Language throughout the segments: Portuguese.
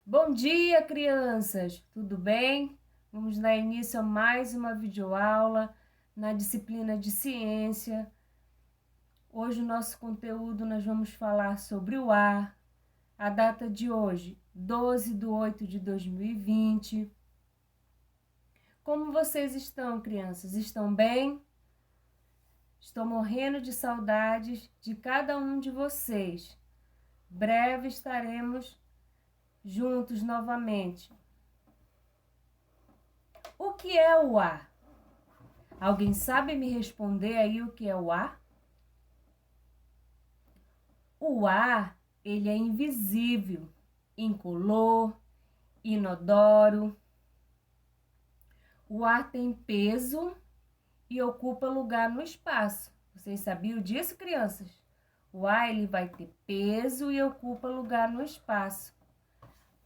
Bom dia, crianças! Tudo bem? Vamos dar início a mais uma videoaula na disciplina de ciência. Hoje o nosso conteúdo nós vamos falar sobre o ar. A data de hoje, 12/8/2020. Como vocês estão, crianças? Estão bem? Estou morrendo de saudades de cada um de vocês. Breve estaremos juntos novamente. O que é o ar? Alguém sabe me responder aí o que é o ar? O ar, ele é invisível, incolor, inodoro. O ar tem peso e ocupa lugar no espaço. Vocês sabiam disso, crianças? O ar, ele vai ter peso e ocupa lugar no espaço.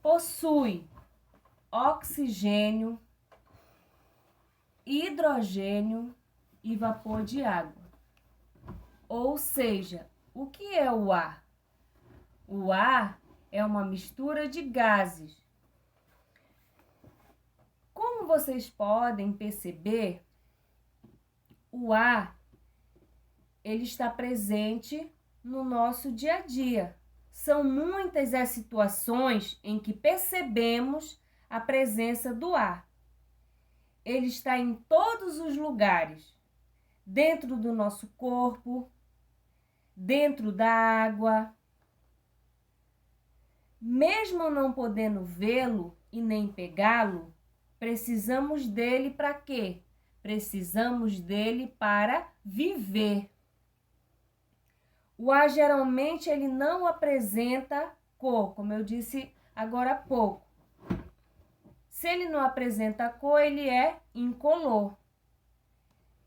Possui oxigênio, hidrogênio e vapor de água. Ou seja, o que é o ar? O ar é uma mistura de gases. Como vocês podem perceber, o ar ele está presente no nosso dia a dia. São muitas as situações em que percebemos a presença do ar. Ele está em todos os lugares, dentro do nosso corpo, dentro da água. Mesmo não podendo vê-lo e nem pegá-lo, precisamos dele para quê? Precisamos dele para viver. O ar geralmente ele não apresenta cor, como eu disse agora há pouco. Se ele não apresenta cor, ele é incolor.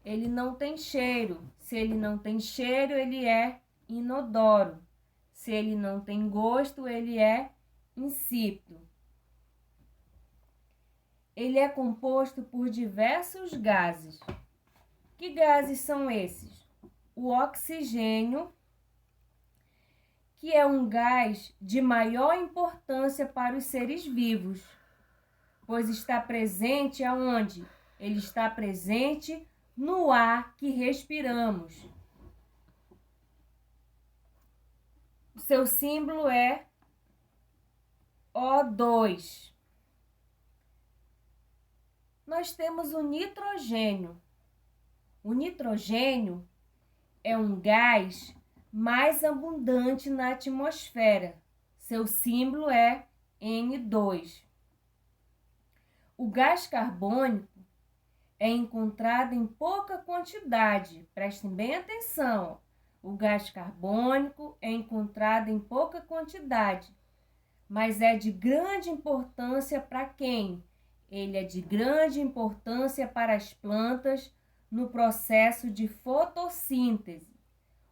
Ele não tem cheiro. Se ele não tem cheiro, ele é inodoro. Se ele não tem gosto, ele é insípido. Ele é composto por diversos gases. Que gases são esses? O oxigênio, que é um gás de maior importância para os seres vivos, pois está presente aonde? Ele está presente no ar que respiramos. O seu símbolo é O2. Nós temos o nitrogênio. O nitrogênio é um gás mais abundante na atmosfera. Seu símbolo é N2. O gás carbônico é encontrado em pouca quantidade. Prestem bem atenção. O gás carbônico é encontrado em pouca quantidade, mas é de grande importância para quem? Ele é de grande importância para as plantas no processo de fotossíntese.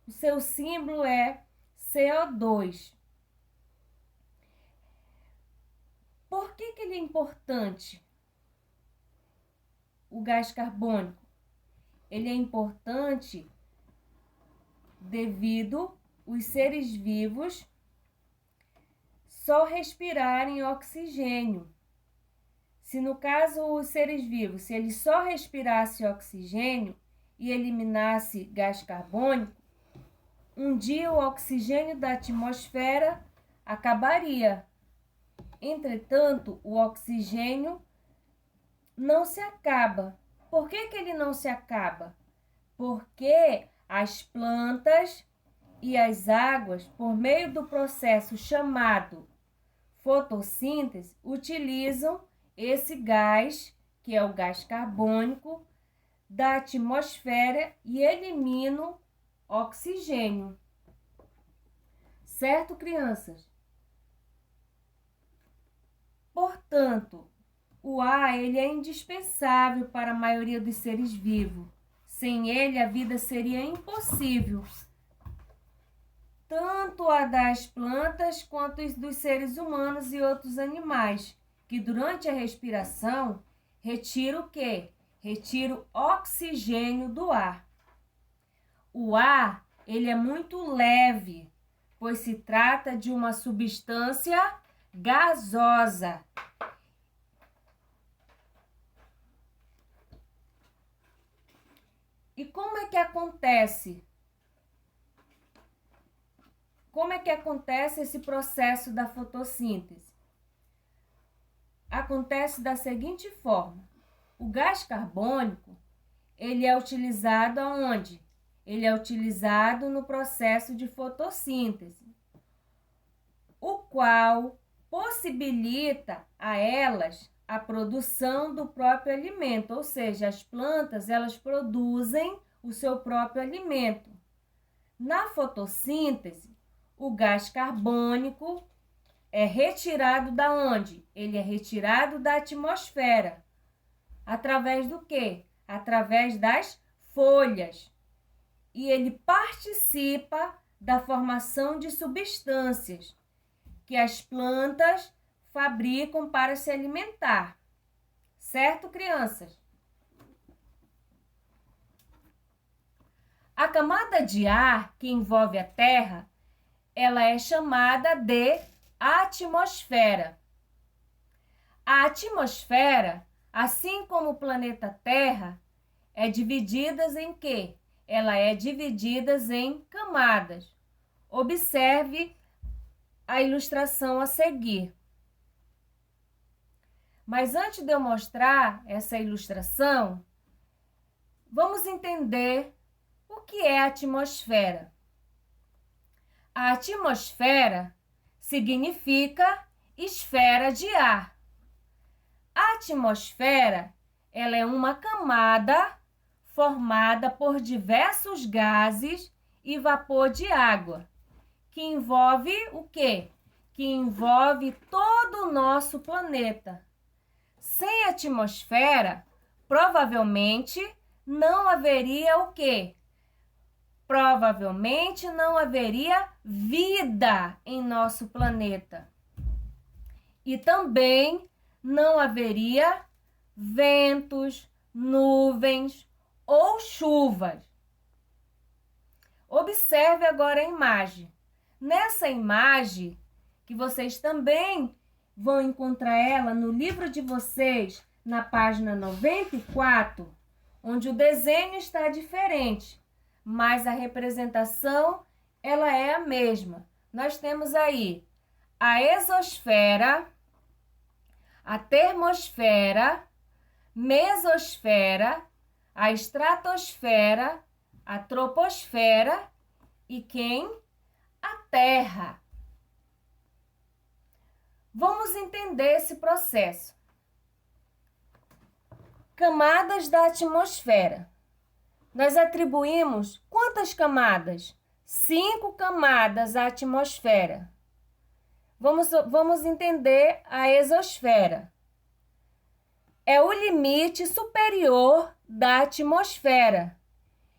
O seu símbolo é CO2. Por que ele é importante? O gás carbônico. Ele é importante devido os seres vivos só respirarem oxigênio. Se no caso os seres vivos, se eles só respirassem oxigênio e eliminasse gás carbônico, um dia o oxigênio da atmosfera acabaria. Entretanto, o oxigênio não se acaba. Por que ele não se acaba? Porque as plantas e as águas, por meio do processo chamado fotossíntese, utilizam esse gás, que é o gás carbônico, da atmosfera e eliminam oxigênio. Certo, crianças? Portanto, o ar ele é indispensável para a maioria dos seres vivos. Sem ele, a vida seria impossível. Tanto a das plantas quanto os dos seres humanos e outros animais, que durante a respiração retira o quê? Retira o oxigênio do ar. O ar, ele é muito leve, pois se trata de uma substância gasosa. E como é que acontece? Como é que acontece esse processo da fotossíntese? Acontece da seguinte forma: o gás carbônico, ele é utilizado aonde? Ele é utilizado no processo de fotossíntese, o qual possibilita a elas a produção do próprio alimento, ou seja, as plantas, elas produzem o seu próprio alimento. Na fotossíntese, o gás carbônico é retirado da onde? Ele é retirado da atmosfera. Através do quê? Através das folhas. E ele participa da formação de substâncias que as plantas fabricam para se alimentar. Certo, crianças? A camada de ar que envolve a Terra, ela é chamada de atmosfera. A atmosfera, assim como o planeta Terra, é dividida em quê? Ela é dividida em camadas. Observe a ilustração a seguir. Mas antes de eu mostrar essa ilustração, vamos entender o que é a atmosfera. A atmosfera significa esfera de ar. A atmosfera, ela é uma camada formada por diversos gases e vapor de água, que envolve o quê? Que envolve todo o nosso planeta. Sem atmosfera, provavelmente não haveria o quê? Provavelmente não haveria vida em nosso planeta. E também não haveria ventos, nuvens ou chuvas. Observe agora a imagem. Nessa imagem, que vocês também vão encontrar ela no livro de vocês, na página 94, onde o desenho está diferente, mas a representação ela é a mesma. Nós temos aí a exosfera, a termosfera, mesosfera, a estratosfera, a troposfera e quem? A Terra. Vamos entender esse processo. Camadas da atmosfera. Nós atribuímos quantas camadas? 5 camadas à atmosfera. Vamos entender a exosfera. É o limite superior da atmosfera.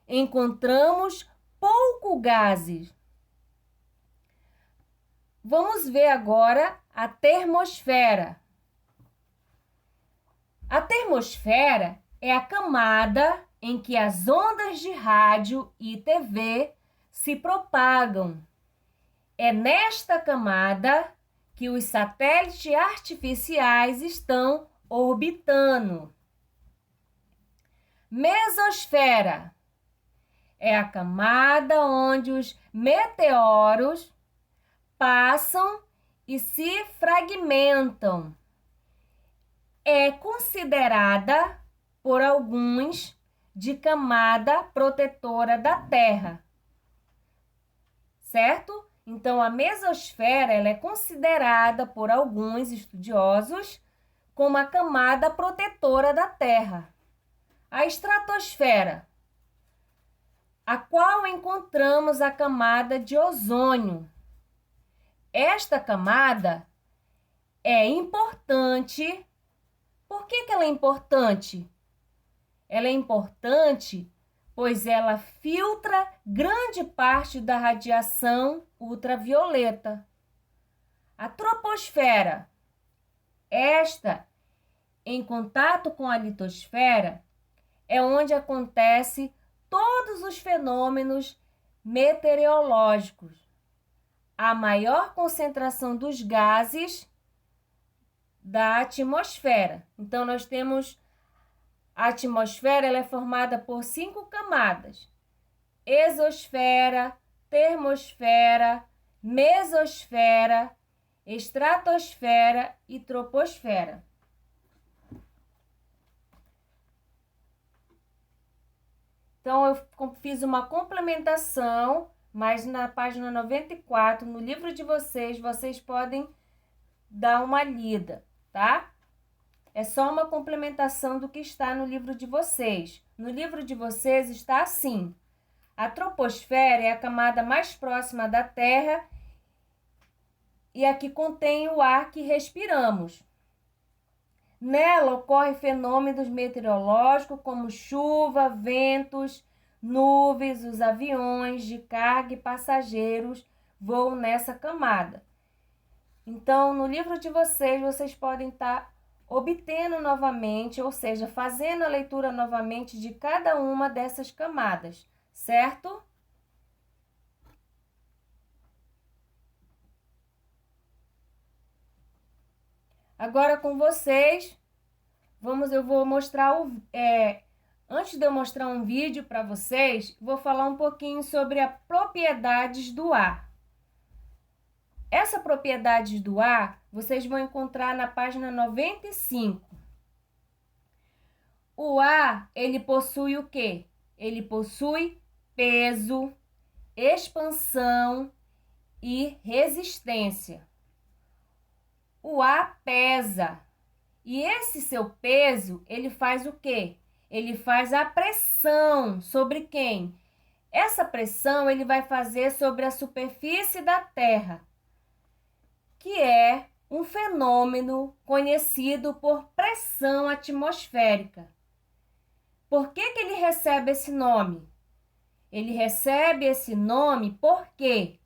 Encontramos pouco gases. Vamos ver agora a termosfera. A termosfera é a camada em que as ondas de rádio e TV se propagam. É nesta camada que os satélites artificiais estão orbitando. Mesosfera é a camada onde os meteoros passam e se fragmentam. É considerada por alguns de camada protetora da Terra. Certo? Então, a mesosfera ela é considerada por alguns estudiosos como a camada protetora da Terra. A estratosfera, a qual encontramos a camada de ozônio. Esta camada é importante. Por que ela é importante? Ela é importante pois ela filtra grande parte da radiação ultravioleta. A troposfera, esta, em contato com a litosfera, é onde acontece todos os fenômenos meteorológicos. A maior concentração dos gases da atmosfera. Então, nós temos a atmosfera, ela é formada por 5 camadas: exosfera, termosfera, mesosfera, estratosfera e troposfera. Então, eu fiz uma complementação, mas na página 94, no livro de vocês, vocês podem dar uma lida, tá? É só uma complementação do que está no livro de vocês. No livro de vocês está assim: a troposfera é a camada mais próxima da Terra e a que contém o ar que respiramos. Nela ocorrem fenômenos meteorológicos como chuva, ventos, nuvens. Os aviões de carga e passageiros voam nessa camada. Então, no livro de vocês, vocês podem estar obtendo novamente, ou seja, fazendo a leitura novamente de cada uma dessas camadas, certo? Agora com vocês, eu vou mostrar antes de eu mostrar um vídeo para vocês, vou falar um pouquinho sobre as propriedades do ar. Essa propriedade do ar, vocês vão encontrar na página 95. O ar, ele possui o quê? Ele possui peso, expansão e resistência. O ar pesa. E esse seu peso, ele faz o quê? Ele faz a pressão sobre quem? Essa pressão ele vai fazer sobre a superfície da Terra, que é um fenômeno conhecido por pressão atmosférica. Por que ele recebe esse nome? Ele recebe esse nome porque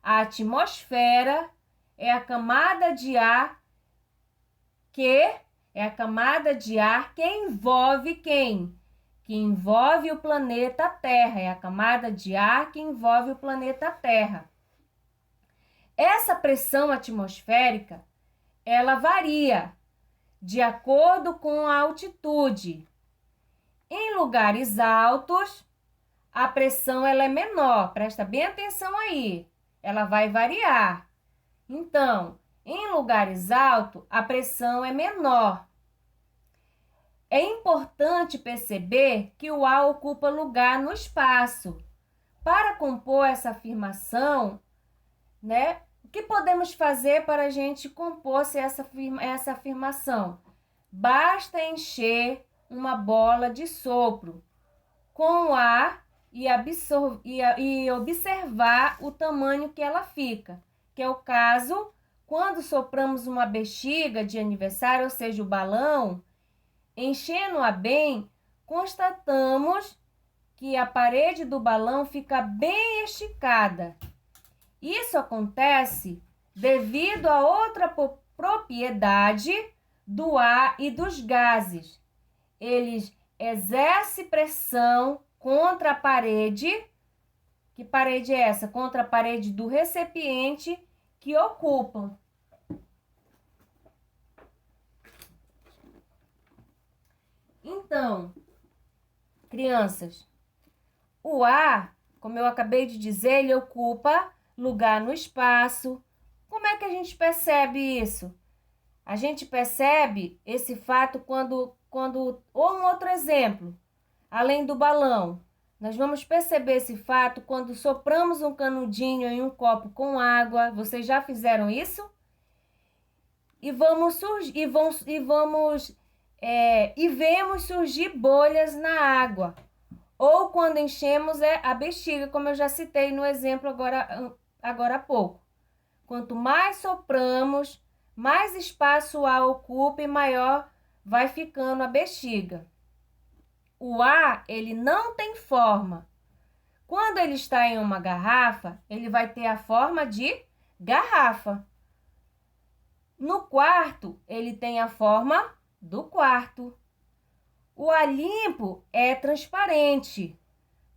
a atmosfera é a camada de ar que envolve quem? Que envolve o planeta Terra. É a camada de ar que envolve o planeta Terra. Essa pressão atmosférica, ela varia de acordo com a altitude. Em lugares altos, a pressão ela é menor. Presta bem atenção aí. Ela vai variar. Então, em lugares altos, a pressão é menor. É importante perceber que o ar ocupa lugar no espaço. Para compor essa afirmação, né? O que podemos fazer para a gente compor essa afirmação? Basta encher uma bola de sopro com o ar e observar o tamanho que ela fica, que é o caso quando sopramos uma bexiga de aniversário, ou seja, o balão, enchendo-a bem, constatamos que a parede do balão fica bem esticada. Isso acontece devido a outra propriedade do ar e dos gases. Eles exercem pressão contra a parede. Que parede é essa? Contra a parede do recipiente que ocupam. Então, crianças, o ar, como eu acabei de dizer, ele ocupa lugar no espaço. Como é que a gente percebe isso? A gente percebe esse fato quando ou um outro exemplo, além do balão. Nós vamos perceber esse fato quando sopramos um canudinho em um copo com água. Vocês já fizeram isso? E vemos surgir bolhas na água. Ou quando enchemos a bexiga, como eu já citei no exemplo agora há pouco. Quanto mais sopramos, mais espaço o ar ocupa e maior vai ficando a bexiga. O ar, ele não tem forma. Quando ele está em uma garrafa, ele vai ter a forma de garrafa. No quarto, ele tem a forma do quarto. O ar limpo é transparente,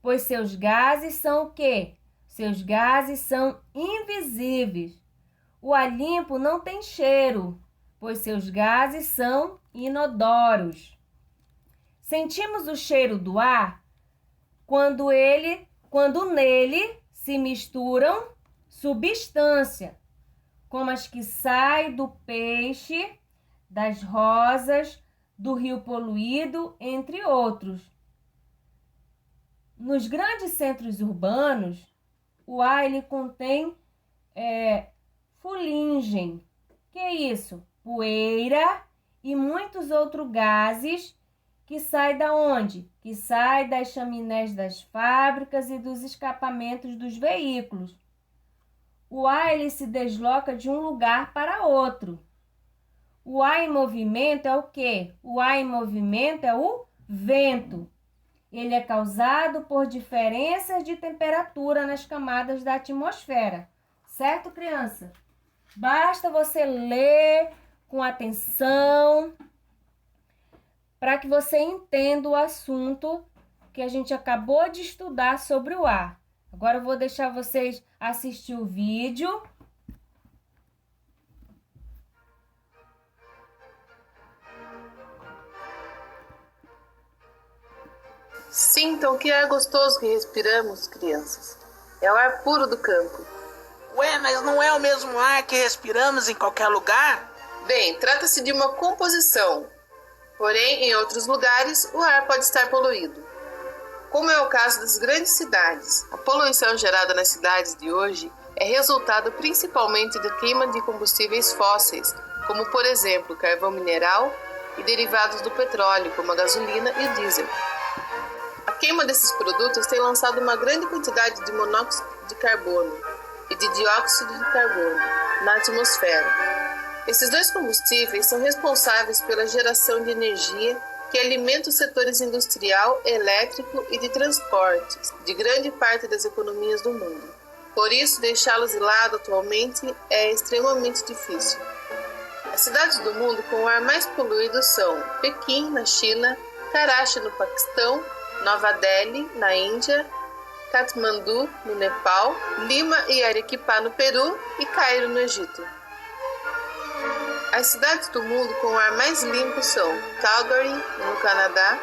pois seus gases são o quê? Seus gases são invisíveis. O ar limpo não tem cheiro, pois seus gases são inodoros. Sentimos o cheiro do ar quando nele se misturam substâncias, como as que saem do peixe, das rosas, do rio poluído, entre outros. Nos grandes centros urbanos, o ar ele contém fuligem, que é isso? Poeira e muitos outros gases que saem da onde? Que saem das chaminés das fábricas e dos escapamentos dos veículos. O ar ele se desloca de um lugar para outro. O ar em movimento é o quê? O ar em movimento é o vento. Ele é causado por diferenças de temperatura nas camadas da atmosfera. Certo, criança? Basta você ler com atenção para que você entenda o assunto que a gente acabou de estudar sobre o ar. Agora eu vou deixar vocês assistir o vídeo. Sintam que ar gostoso que respiramos, crianças. É o ar puro do campo. Ué, mas não é o mesmo ar que respiramos em qualquer lugar? Bem, trata-se de uma composição. Porém, em outros lugares, o ar pode estar poluído. Como é o caso das grandes cidades. A poluição gerada nas cidades de hoje é resultado principalmente da queima de combustíveis fósseis, como, por exemplo, carvão mineral e derivados do petróleo, como a gasolina e o diesel. A queima desses produtos tem lançado uma grande quantidade de monóxido de carbono e de dióxido de carbono na atmosfera. Esses dois combustíveis são responsáveis pela geração de energia que alimenta os setores industrial, elétrico e de transportes de grande parte das economias do mundo. Por isso, deixá-los de lado atualmente é extremamente difícil. As cidades do mundo com o ar mais poluído são Pequim, na China, Karachi, no Paquistão, Nova Delhi, na Índia, Katmandu, no Nepal, Lima e Arequipa, no Peru e Cairo, no Egito. As cidades do mundo com o ar mais limpo são Calgary, no Canadá,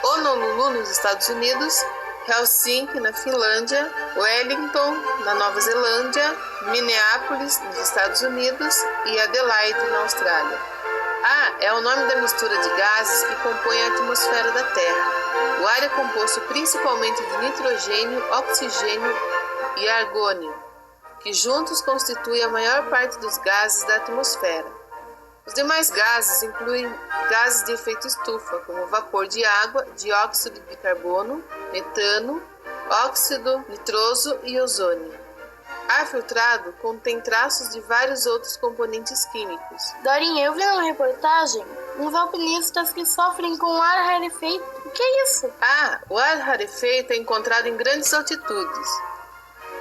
Honolulu, nos Estados Unidos, Helsinki, na Finlândia, Wellington, na Nova Zelândia, Minneapolis, nos Estados Unidos e Adelaide, na Austrália. A é o nome da mistura de gases que compõe a atmosfera da Terra. O ar é composto principalmente de nitrogênio, oxigênio e argônio, que juntos constituem a maior parte dos gases da atmosfera. Os demais gases incluem gases de efeito estufa, como vapor de água, dióxido de carbono, metano, óxido nitroso e ozônio. Ar filtrado contém traços de vários outros componentes químicos. Dorinha, eu vi uma reportagem uns alpinistas que sofrem com ar rarefeito. O que é isso? O ar rarefeito é encontrado em grandes altitudes.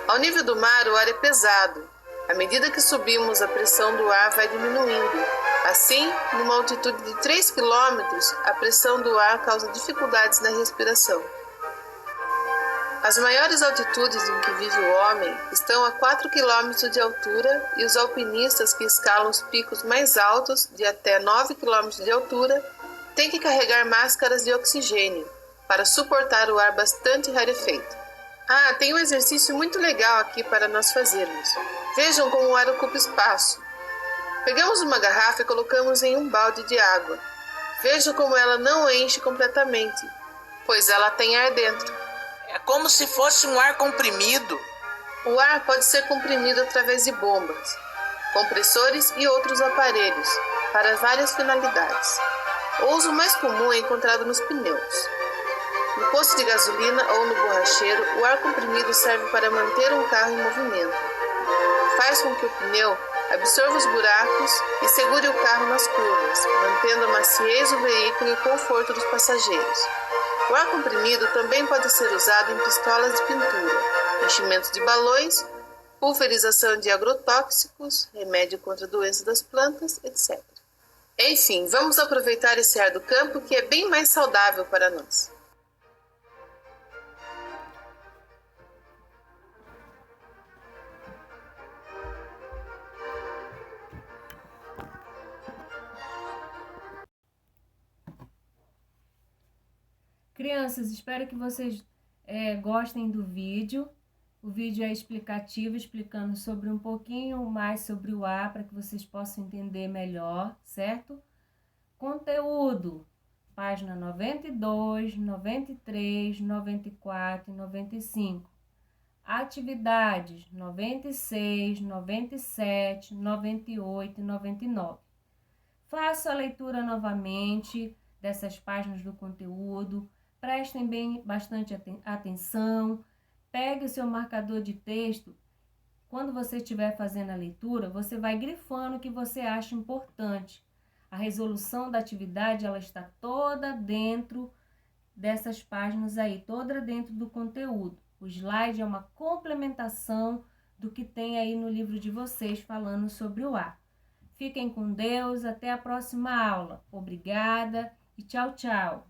Ao nível do mar, o ar é pesado. À medida que subimos, a pressão do ar vai diminuindo. Assim, numa altitude de 3 km, a pressão do ar causa dificuldades na respiração. As maiores altitudes em que vive o homem estão a 4 km de altura e os alpinistas que escalam os picos mais altos, de até 9 km de altura, têm que carregar máscaras de oxigênio para suportar o ar bastante rarefeito. Tem um exercício muito legal aqui para nós fazermos. Vejam como o ar ocupa espaço. Pegamos uma garrafa e colocamos em um balde de água. Vejam como ela não enche completamente, pois ela tem ar dentro. É como se fosse um ar comprimido. O ar pode ser comprimido através de bombas, compressores e outros aparelhos, para várias finalidades. O uso mais comum é encontrado nos pneus. No posto de gasolina ou no borracheiro, o ar comprimido serve para manter um carro em movimento. Faz com que o pneu absorva os buracos e segure o carro nas curvas, mantendo a maciez do veículo e o conforto dos passageiros. O ar comprimido também pode ser usado em pistolas de pintura, enchimento de balões, pulverização de agrotóxicos, remédio contra doenças das plantas, etc. Enfim, vamos aproveitar esse ar do campo que é bem mais saudável para nós. Crianças, espero que vocês gostem do vídeo. O vídeo é explicativo, explicando sobre um pouquinho mais sobre o A, para que vocês possam entender melhor, certo? Conteúdo, página 92, 93, 94 e 95. Atividades, 96, 97, 98 e 99. Faça a leitura novamente dessas páginas do conteúdo, prestem bastante atenção, pegue o seu marcador de texto. Quando você estiver fazendo a leitura, você vai grifando o que você acha importante. A resolução da atividade, ela está toda dentro dessas páginas aí, toda dentro do conteúdo. O slide é uma complementação do que tem aí no livro de vocês falando sobre o A. Fiquem com Deus, até a próxima aula. Obrigada e tchau, tchau.